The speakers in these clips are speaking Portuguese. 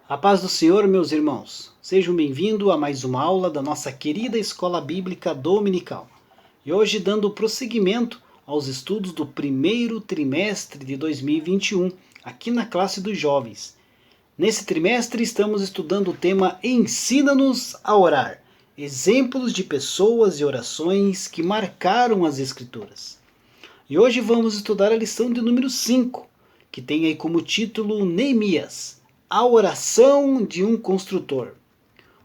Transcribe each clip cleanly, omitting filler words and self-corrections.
A paz do Senhor, meus irmãos. Sejam bem-vindos a mais uma aula da nossa querida Escola Bíblica Dominical. E hoje dando prosseguimento aos estudos do primeiro trimestre de 2021, aqui na classe dos jovens. Nesse trimestre estamos estudando o tema Ensina-nos a orar. Exemplos de pessoas e orações que marcaram as Escrituras. E hoje vamos estudar a lição de número 5, que tem aí como título Neemias, a oração de um construtor.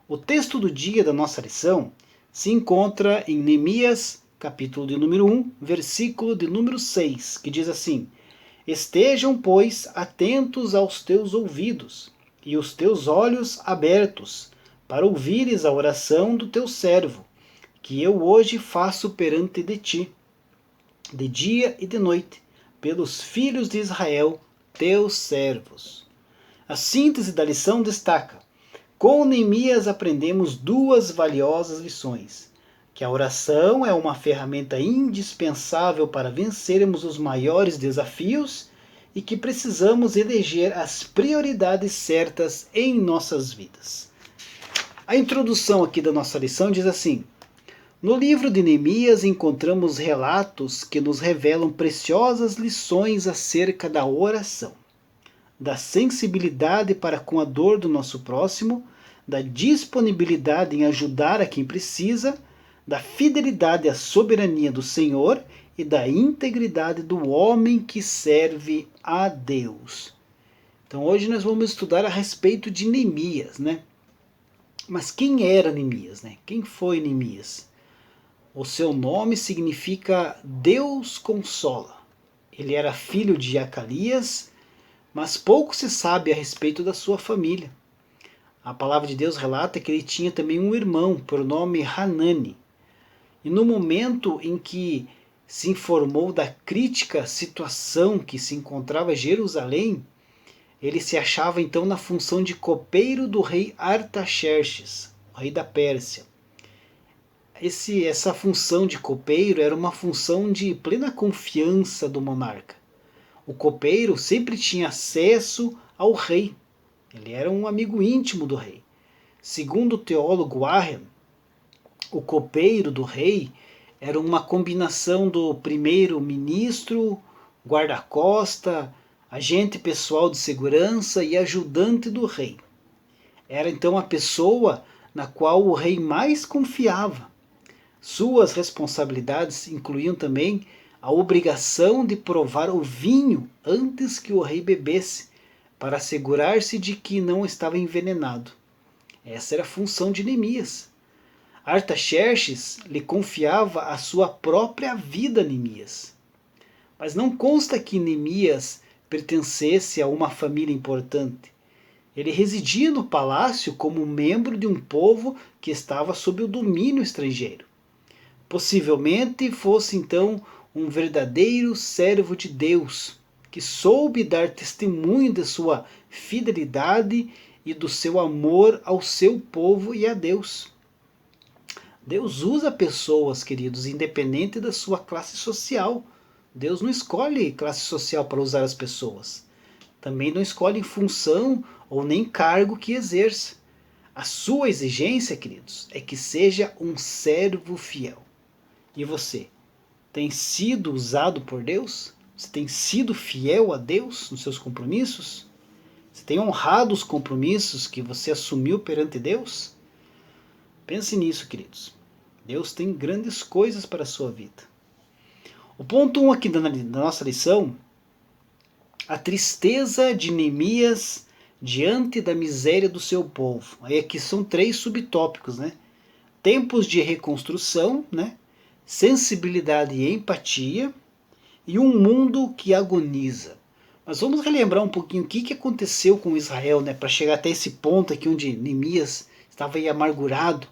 O texto do dia da nossa lição se encontra em Neemias, capítulo de número 1, versículo de número 6, que diz assim: Estejam, pois, atentos aos teus ouvidos e os teus olhos abertos, para ouvires a oração do teu servo, que eu hoje faço perante de ti, de dia e de noite, pelos filhos de Israel, teus servos. A síntese da lição destaca: com Neemias aprendemos duas valiosas lições, que a oração é uma ferramenta indispensável para vencermos os maiores desafios e que precisamos eleger as prioridades certas em nossas vidas. A introdução aqui da nossa lição diz assim: no livro de Neemias encontramos relatos que nos revelam preciosas lições acerca da oração, da sensibilidade para com a dor do nosso próximo, da disponibilidade em ajudar a quem precisa, da fidelidade à soberania do Senhor e da integridade do homem que serve a Deus. Então hoje nós vamos estudar a respeito de Neemias, né? Mas quem era Neemias, né? Quem foi Neemias? O seu nome significa Deus consola. Ele era filho de Acalias, mas pouco se sabe a respeito da sua família. A palavra de Deus relata que ele tinha também um irmão, por nome Hanani. E no momento em que se informou da crítica situação que se encontrava Jerusalém, ele se achava então na função de copeiro do rei Artaxerxes, o rei da Pérsia. Essa função de copeiro era uma função de plena confiança do monarca. O copeiro sempre tinha acesso ao rei. Ele era um amigo íntimo do rei. Segundo o teólogo Warren, o copeiro do rei era uma combinação do primeiro-ministro, guarda-costa, agente pessoal de segurança e ajudante do rei. Era então a pessoa na qual o rei mais confiava. Suas responsabilidades incluíam também a obrigação de provar o vinho antes que o rei bebesse, para assegurar-se de que não estava envenenado. Essa era a função de Neemias. Artaxerxes lhe confiava a sua própria vida a Neemias. Mas não consta que Neemias pertencesse a uma família importante. Ele residia no palácio como membro de um povo que estava sob o domínio estrangeiro. Possivelmente fosse então um verdadeiro servo de Deus, que soube dar testemunho de sua fidelidade e do seu amor ao seu povo e a Deus. Deus usa pessoas, queridos, independente da sua classe social. Deus não escolhe classe social para usar as pessoas. Também não escolhe função ou nem cargo que exerça. A sua exigência, queridos, é que seja um servo fiel. E você? Tem sido usado por Deus? Você tem sido fiel a Deus nos seus compromissos? Você tem honrado os compromissos que você assumiu perante Deus? Pense nisso, queridos. Deus tem grandes coisas para a sua vida. O ponto 1 aqui da nossa lição: a tristeza de Neemias diante da miséria do seu povo. Aí aqui são 3 subtópicos, né? Tempos de reconstrução, né? Sensibilidade e empatia, e um mundo que agoniza. Mas vamos relembrar um pouquinho o que aconteceu com Israel, né, para chegar até esse ponto aqui onde Neemias estava aí amargurado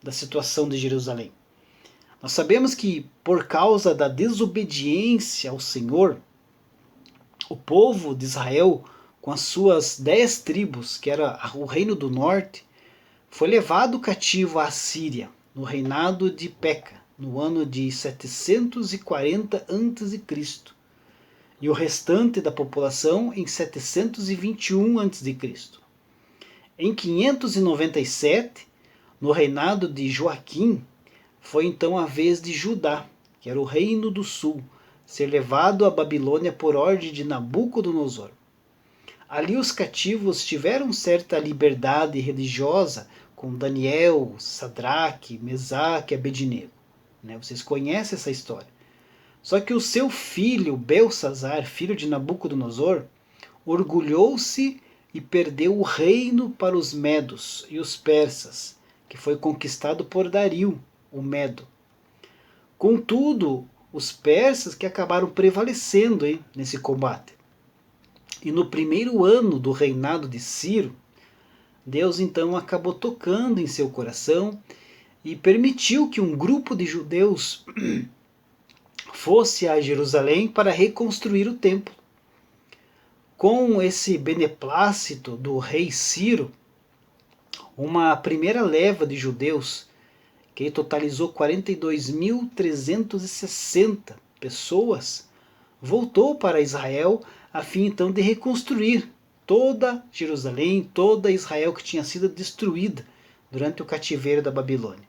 da situação de Jerusalém. Nós sabemos que por causa da desobediência ao Senhor, o povo de Israel, com as suas 10 tribos, que era o reino do norte, foi levado cativo à Síria, no reinado de Peca, no ano de 740 a.C., e o restante da população em 721 a.C. Em 597, no reinado de Joaquim, foi então a vez de Judá, que era o reino do sul, ser levado à Babilônia por ordem de Nabucodonosor. Ali os cativos tiveram certa liberdade religiosa com Daniel, Sadraque, Mesaque e Abednego. Vocês conhecem essa história. Só que o seu filho, Belsazar, filho de Nabucodonosor, orgulhou-se e perdeu o reino para os medos e os persas, que foi conquistado por Dario, o Medo. Contudo, os persas que acabaram prevalecendo nesse combate. E no primeiro ano do reinado de Ciro, Deus então acabou tocando em seu coração e permitiu que um grupo de judeus fosse a Jerusalém para reconstruir o templo. Com esse beneplácito do rei Ciro, uma primeira leva de judeus, que totalizou 42.360 pessoas, voltou para Israel a fim então de reconstruir toda Jerusalém, toda Israel que tinha sido destruída durante o cativeiro da Babilônia.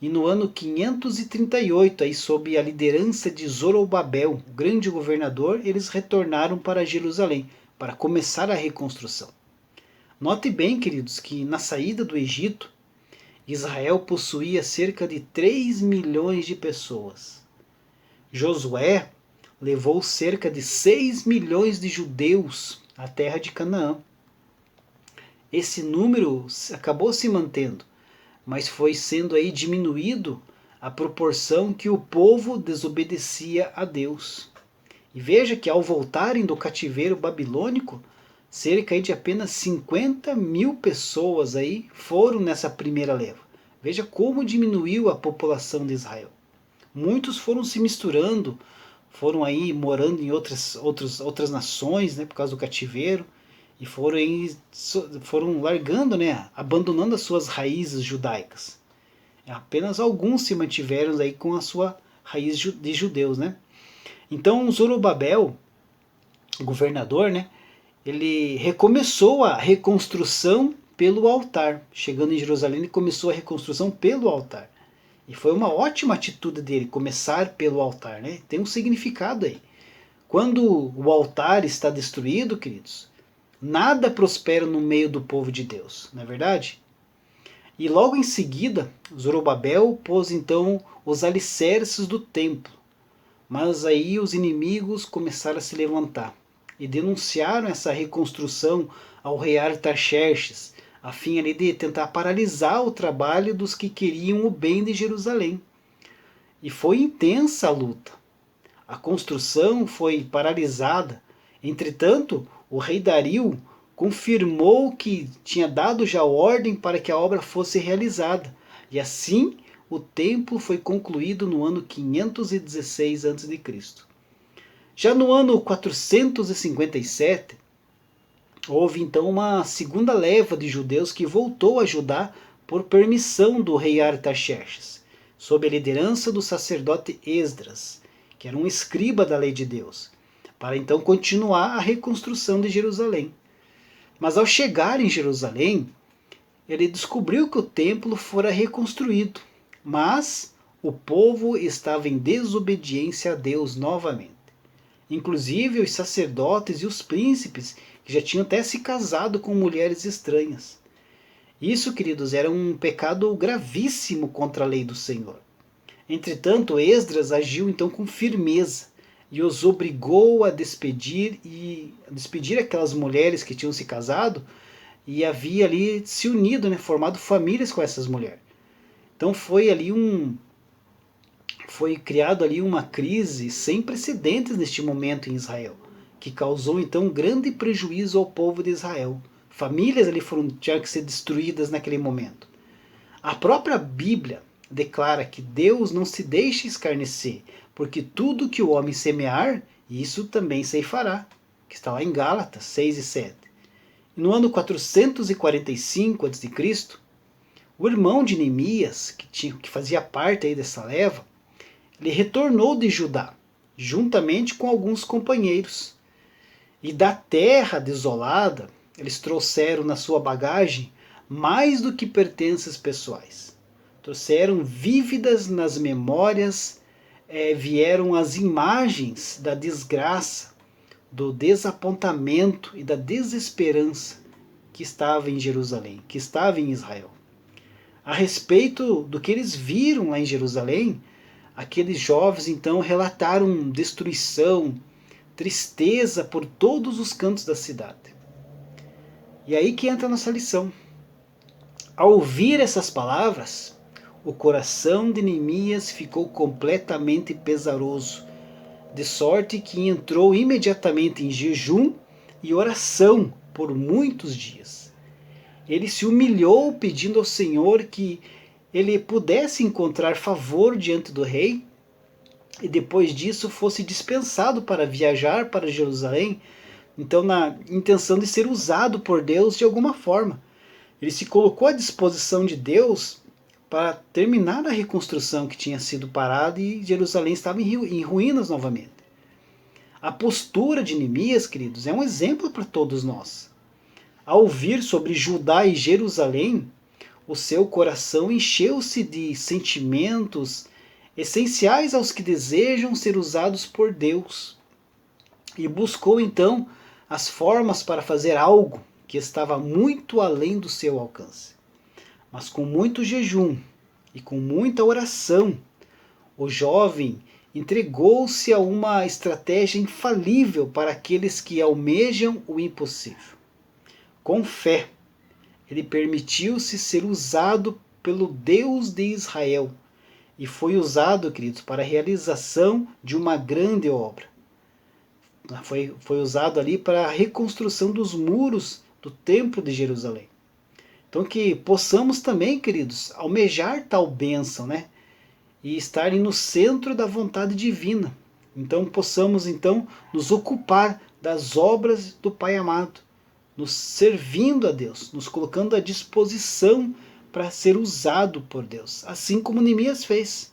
E no ano 538, aí, sob a liderança de Zorobabel, o grande governador, eles retornaram para Jerusalém para começar a reconstrução. Note bem, queridos, que na saída do Egito, Israel possuía cerca de 3 milhões de pessoas. Josué levou cerca de 6 milhões de judeus à terra de Canaã. Esse número acabou se mantendo, mas foi sendo aí diminuído à proporção que o povo desobedecia a Deus. E veja que ao voltarem do cativeiro babilônico, cerca de apenas 50 mil pessoas aí foram nessa primeira leva. Veja como diminuiu a população de Israel. Muitos foram se misturando, foram aí morando em outras nações, por causa do cativeiro, e foram largando, abandonando as suas raízes judaicas. Apenas alguns se mantiveram aí com a sua raiz de judeus. Então Zorobabel, o governador, ele recomeçou a reconstrução pelo altar. Chegando em Jerusalém, ele começou a reconstrução pelo altar. E foi uma ótima atitude dele, começar pelo altar. Tem um significado aí. Quando o altar está destruído, queridos, nada prospera no meio do povo de Deus, não é verdade? E logo em seguida, Zorobabel pôs então os alicerces do templo. Mas aí os inimigos começaram a se levantar e denunciaram essa reconstrução ao rei Artaxerxes, a fim ali de tentar paralisar o trabalho dos que queriam o bem de Jerusalém. E foi intensa a luta. A construção foi paralisada. Entretanto, o rei Dario confirmou que tinha dado já ordem para que a obra fosse realizada. E assim, o templo foi concluído no ano 516 a.C. Já no ano 457, houve então uma segunda leva de judeus que voltou a Judá por permissão do rei Artaxerxes, sob a liderança do sacerdote Esdras, que era um escriba da lei de Deus, para então continuar a reconstrução de Jerusalém. Mas ao chegar em Jerusalém, ele descobriu que o templo fora reconstruído, mas o povo estava em desobediência a Deus novamente. Inclusive os sacerdotes e os príncipes, que já tinham até se casado com mulheres estranhas. Isso, queridos, era um pecado gravíssimo contra a lei do Senhor. Entretanto, Esdras agiu então com firmeza e os obrigou a despedir aquelas mulheres que tinham se casado e havia ali se unido, formado famílias com essas mulheres. Então foi criado ali uma crise sem precedentes neste momento em Israel, que causou então grande prejuízo ao povo de Israel. Famílias ali tiveram que ser destruídas naquele momento. A própria Bíblia declara que Deus não se deixa escarnecer, porque tudo que o homem semear, isso também ceifará, que está lá em Gálatas 6 e 7. E no ano 445 a.C., o irmão de Neemias, que fazia parte aí dessa leva, ele retornou de Judá, juntamente com alguns companheiros. E da terra desolada, eles trouxeram na sua bagagem mais do que pertences pessoais. Trouxeram vívidas nas memórias, vieram as imagens da desgraça, do desapontamento e da desesperança que estava em Jerusalém, que estava em Israel. A respeito do que eles viram lá em Jerusalém, aqueles jovens então relataram destruição, tristeza por todos os cantos da cidade. E aí que entra a nossa lição. Ao ouvir essas palavras, o coração de Neemias ficou completamente pesaroso, de sorte que entrou imediatamente em jejum e oração por muitos dias. Ele se humilhou pedindo ao Senhor que ele pudesse encontrar favor diante do rei e depois disso fosse dispensado para viajar para Jerusalém, então na intenção de ser usado por Deus de alguma forma. Ele se colocou à disposição de Deus para terminar a reconstrução que tinha sido parada e Jerusalém estava em ruínas novamente. A postura de Neemias, queridos, é um exemplo para todos nós. Ao ouvir sobre Judá e Jerusalém, o seu coração encheu-se de sentimentos essenciais aos que desejam ser usados por Deus. E buscou então as formas para fazer algo que estava muito além do seu alcance. Mas com muito jejum e com muita oração, o jovem entregou-se a uma estratégia infalível para aqueles que almejam o impossível. Com fé, ele permitiu-se ser usado pelo Deus de Israel e foi usado, queridos, para a realização de uma grande obra. Foi usado ali para a reconstrução dos muros do Templo de Jerusalém. Então que possamos também, queridos, almejar tal bênção, né? E estarem no centro da vontade divina. Então possamos então nos ocupar das obras do Pai amado, nos servindo a Deus, nos colocando à disposição para ser usado por Deus, assim como Neemias fez.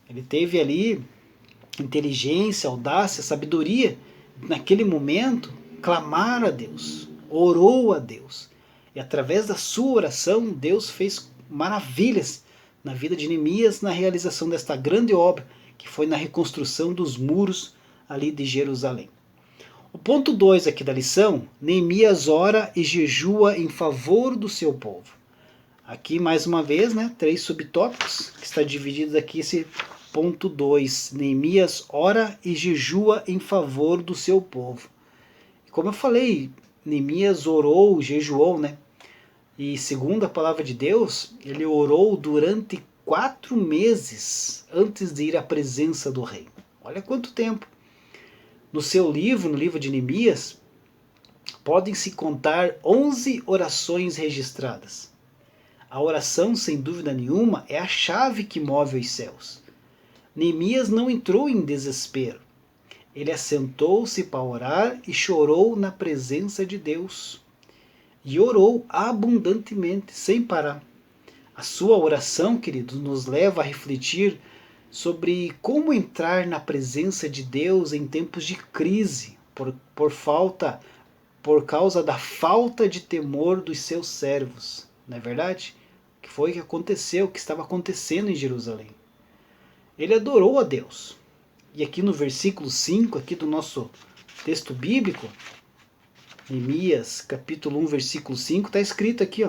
Ele teve ali inteligência, audácia, sabedoria, naquele momento, clamar a Deus, orou a Deus. E através da sua oração, Deus fez maravilhas na vida de Neemias, na realização desta grande obra, que foi na reconstrução dos muros ali de Jerusalém. O ponto 2 aqui da lição, Neemias ora e jejua em favor do seu povo. Aqui, mais uma vez, 3 subtópicos, que está dividido aqui esse ponto 2. Neemias ora e jejua em favor do seu povo. Como eu falei, Neemias orou, jejuou, E segundo a palavra de Deus, ele orou durante 4 meses antes de ir à presença do rei. Olha quanto tempo. No seu livro, no livro de Neemias, podem-se contar 11 orações registradas. A oração, sem dúvida nenhuma, é a chave que move os céus. Neemias não entrou em desespero. Ele assentou-se para orar e chorou na presença de Deus. E orou abundantemente, sem parar. A sua oração, queridos, nos leva a refletir sobre como entrar na presença de Deus em tempos de crise, por causa da falta de temor dos seus servos. Não é verdade? O que foi que aconteceu, o que estava acontecendo em Jerusalém? Ele adorou a Deus. E aqui no versículo 5, aqui do nosso texto bíblico, Neemias, capítulo 1, versículo 5, está escrito aqui,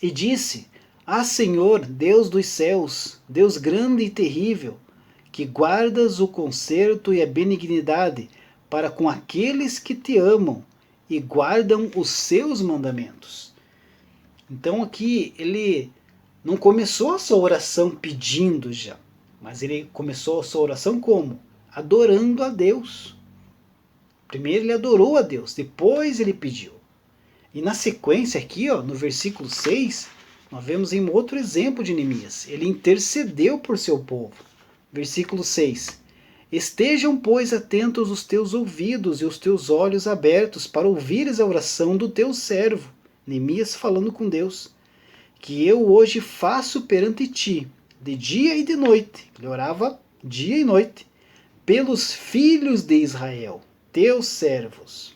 E disse, Senhor, Deus dos céus, Deus grande e terrível, que guardas o conserto e a benignidade para com aqueles que te amam e guardam os seus mandamentos. Então aqui ele não começou a sua oração pedindo já, mas ele começou a sua oração como? Adorando a Deus. Primeiro ele adorou a Deus, depois ele pediu. E na sequência aqui, no versículo 6, nós vemos em outro exemplo de Neemias. Ele intercedeu por seu povo. Versículo 6. Estejam, pois, atentos os teus ouvidos e os teus olhos abertos para ouvires a oração do teu servo. Neemias falando com Deus. Que eu hoje faço perante ti, de dia e de noite. Ele orava dia e noite. Pelos filhos de Israel, teus servos.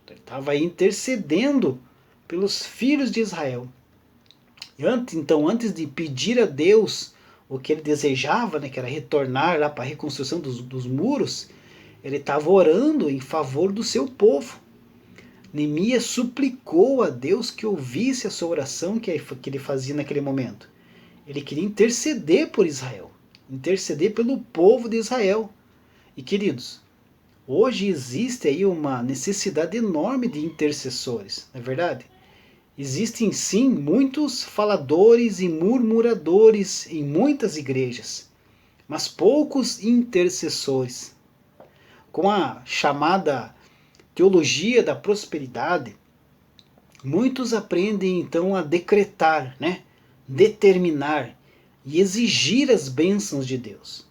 Ele estava intercedendo pelos filhos de Israel. Então, antes de pedir a Deus o que ele desejava, né, que era retornar lá para a reconstrução dos muros, ele estava orando em favor do seu povo. Neemias suplicou a Deus que ouvisse a sua oração que ele fazia naquele momento. Ele queria interceder por Israel, interceder pelo povo de Israel. E queridos, hoje existe aí uma necessidade enorme de intercessores, não é verdade? Existem sim muitos faladores e murmuradores em muitas igrejas, mas poucos intercessores. Com a chamada teologia da prosperidade, muitos aprendem então a decretar, né? Determinar e exigir as bênçãos de Deus.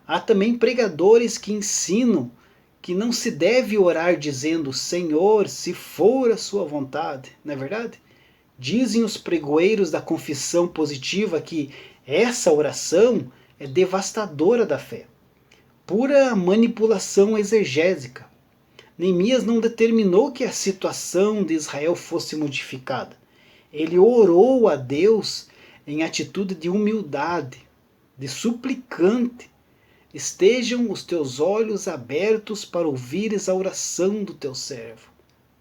Há também pregadores que ensinam que não se deve orar dizendo Senhor, se for a sua vontade, não é verdade? Dizem os pregoeiros da confissão positiva que essa oração é devastadora da fé, pura manipulação exegésica. Neemias não determinou que a situação de Israel fosse modificada. Ele orou a Deus em atitude de humildade, de suplicante. Estejam os teus olhos abertos para ouvires a oração do teu servo.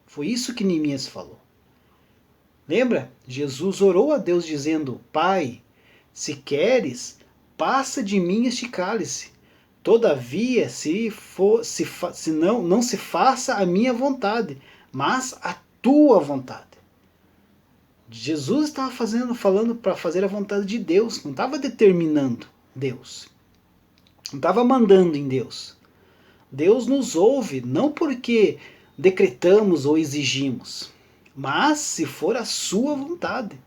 Foi isso que Neemias falou. Lembra? Jesus orou a Deus dizendo, Pai, se queres, passa de mim este cálice. Todavia, não se faça a minha vontade, mas a tua vontade. Jesus estava falando para fazer a vontade de Deus, não estava determinando Deus. Não estava mandando em Deus. Deus nos ouve, não porque decretamos ou exigimos, mas se for a sua vontade.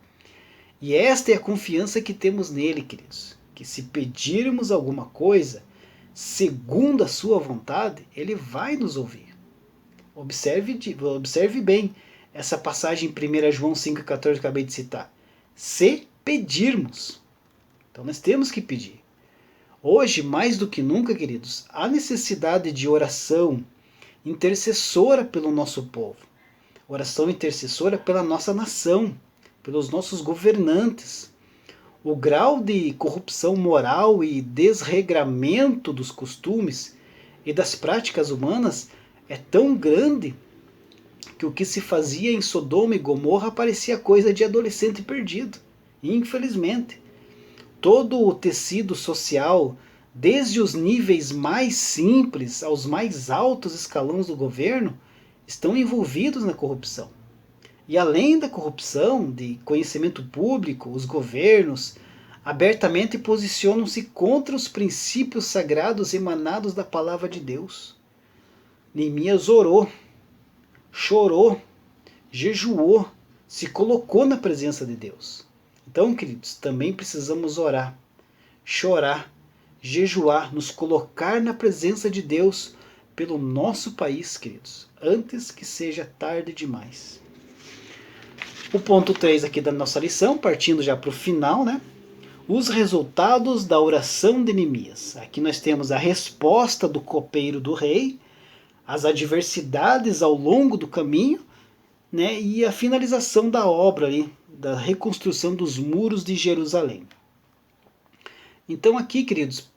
E esta é a confiança que temos nele, queridos. Que se pedirmos alguma coisa, segundo a sua vontade, ele vai nos ouvir. Observe bem essa passagem em 1 João 5,14 que eu acabei de citar. Se pedirmos. Então nós temos que pedir. Hoje, mais do que nunca, queridos, há necessidade de oração intercessora pelo nosso povo. Oração intercessora pela nossa nação, pelos nossos governantes. O grau de corrupção moral e desregramento dos costumes e das práticas humanas é tão grande que o que se fazia em Sodoma e Gomorra parecia coisa de adolescente perdido. Infelizmente. Todo o tecido social, desde os níveis mais simples aos mais altos escalões do governo, estão envolvidos na corrupção. E além da corrupção de conhecimento público, os governos abertamente posicionam-se contra os princípios sagrados emanados da palavra de Deus. Neemias orou, chorou, jejuou, se colocou na presença de Deus. Então, queridos, também precisamos orar, chorar, jejuar, nos colocar na presença de Deus pelo nosso país, queridos, antes que seja tarde demais. O ponto 3 aqui da nossa lição, partindo já para o final, né? Os resultados da oração de Neemias. Aqui nós temos a resposta do copeiro do rei, as adversidades ao longo do caminho, né? E a finalização da obra ali, da reconstrução dos muros de Jerusalém. Então aqui, queridos,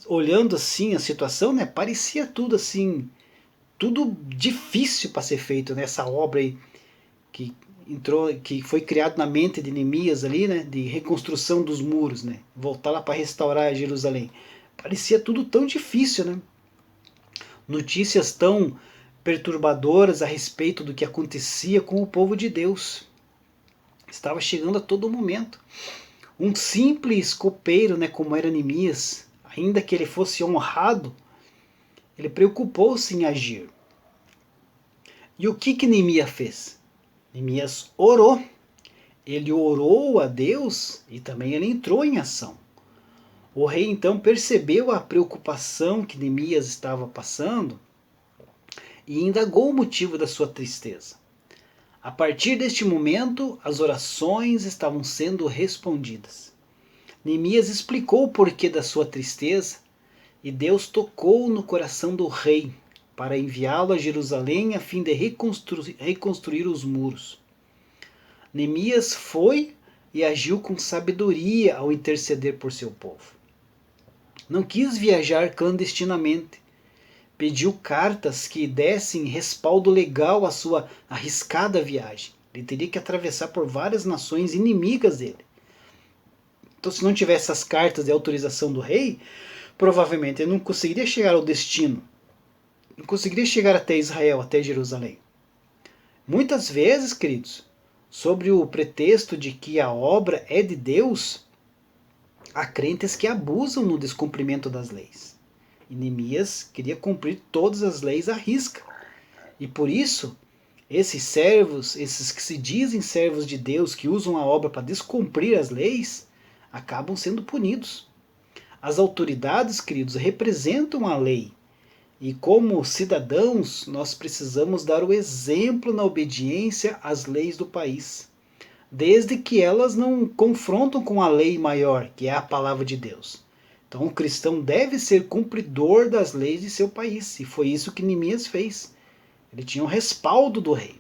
olhando assim a situação, né, parecia tudo assim, tudo difícil para ser feito nessa obra aí, que foi criado na mente de Neemias ali, né, de reconstrução dos muros, né, voltar lá para restaurar Jerusalém. Parecia tudo tão difícil, né? Notícias tão perturbadoras a respeito do que acontecia com o povo de Deus. Estava chegando a todo momento. Um simples copeiro, né, como era Neemias, ainda que ele fosse honrado, ele preocupou-se em agir. E o que Neemias fez? Neemias orou. Ele orou a Deus e também ele entrou em ação. O rei então percebeu a preocupação que Neemias estava passando e indagou o motivo da sua tristeza. A partir deste momento, as orações estavam sendo respondidas. Neemias explicou o porquê da sua tristeza e Deus tocou no coração do rei para enviá-lo a Jerusalém a fim de reconstruir os muros. Neemias foi e agiu com sabedoria ao interceder por seu povo. Não quis viajar clandestinamente. Pediu cartas que dessem respaldo legal à sua arriscada viagem. Ele teria que atravessar por várias nações inimigas dele. Então, se não tivesse essas cartas de autorização do rei, provavelmente ele não conseguiria chegar ao destino. Não conseguiria chegar até Israel, até Jerusalém. Muitas vezes, queridos, sobre o pretexto de que a obra é de Deus, há crentes que abusam no descumprimento das leis. E Neemias queria cumprir todas as leis à risca. E por isso, esses servos, esses que se dizem servos de Deus, que usam a obra para descumprir as leis, acabam sendo punidos. As autoridades, queridos, representam a lei. E como cidadãos, nós precisamos dar o exemplo na obediência às leis do país, desde que elas não confrontam com a lei maior, que é a palavra de Deus. Então o cristão deve ser cumpridor das leis de seu país, e foi isso que Neemias fez. Ele tinha o respaldo do rei.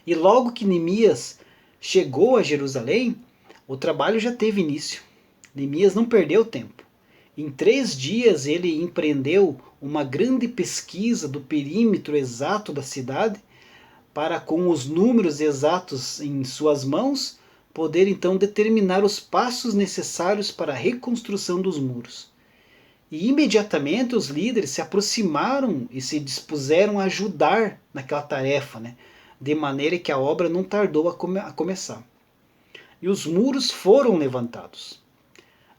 E logo que Neemias chegou a Jerusalém, o trabalho já teve início. Neemias não perdeu tempo. Em 3 dias ele empreendeu uma grande pesquisa do perímetro exato da cidade, para, com os números exatos em suas mãos, poder então determinar os passos necessários para a reconstrução dos muros. E imediatamente os líderes se aproximaram e se dispuseram a ajudar naquela tarefa, de maneira que a obra não tardou a começar. E os muros foram levantados.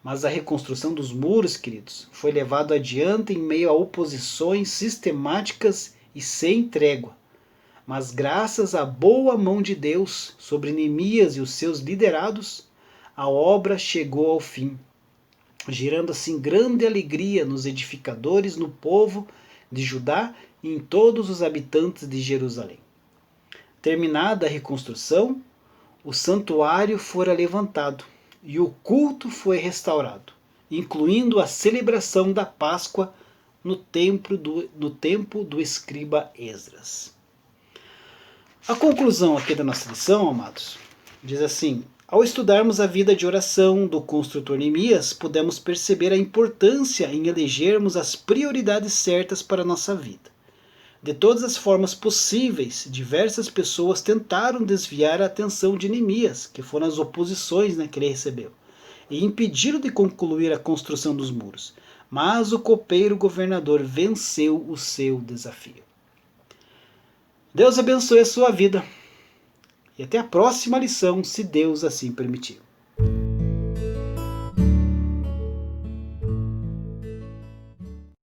Mas a reconstrução dos muros, queridos, foi levada adiante em meio a oposições sistemáticas e sem trégua. Mas graças à boa mão de Deus sobre Neemias e os seus liderados, a obra chegou ao fim, gerando assim grande alegria nos edificadores, no povo de Judá e em todos os habitantes de Jerusalém. Terminada a reconstrução, o santuário fora levantado e o culto foi restaurado, incluindo a celebração da Páscoa no tempo do escriba Esdras. A conclusão aqui da nossa lição, amados, diz assim: ao estudarmos a vida de oração do construtor Neemias, podemos perceber a importância em elegermos as prioridades certas para a nossa vida. De todas as formas possíveis, diversas pessoas tentaram desviar a atenção de Neemias, que foram as oposições que ele recebeu, e impediram de concluir a construção dos muros. Mas o copeiro governador venceu o seu desafio. Deus abençoe a sua vida. E até a próxima lição, se Deus assim permitir.